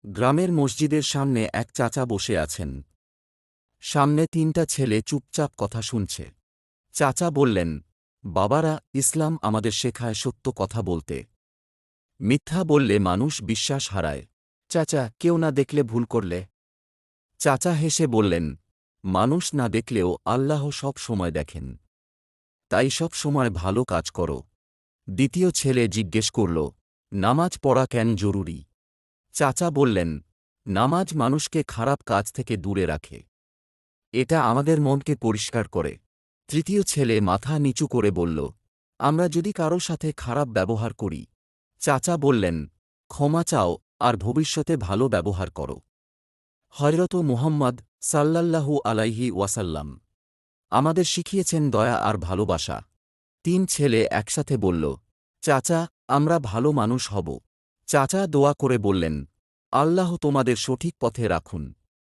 গ্রামের মসজিদের সামনে এক চাচা বসে আছেন। সামনে তিনটা ছেলে চুপচাপ কথা শুনছে। চাচা বললেন, বাবারা, ইসলাম আমাদের শেখায় সত্য কথা বলতে। মিথ্যা বললে মানুষ বিশ্বাস হারায়। চাচা, কেউ না দেখলে ভুল করলে? চাচা হেসে বললেন, মানুষ না দেখলেও আল্লাহ সব সময় দেখেন। তাই সব সময় ভালো কাজ করো। দ্বিতীয় ছেলে জিজ্ঞেস করল, নামাজ পড়া কেন জরুরি? চাচা বললেন, নামাজ মানুষকে খারাপ কাজ থেকে দূরে রাখে। এটা আমাদের মনকে পরিষ্কার করে। তৃতীয় ছেলে মাথা নিচু করে বলল, আমরা যদি কারো সাথে খারাপ ব্যবহার করি? চাচা বললেন, ক্ষমা চাও আর ভবিষ্যতে ভালো ব্যবহার করো। হযরত মুহাম্মদ সাল্লাল্লাহু আলাইহি ওয়াসাল্লাম আমাদের শিখিয়েছেন দয়া আর ভালোবাসা। তিন ছেলে একসাথে বলল, চাচা, আমরা ভালো মানুষ হব। চাচা দোয়া করে বললেন, আল্লাহ তোমাদের সঠিক পথে রাখুন।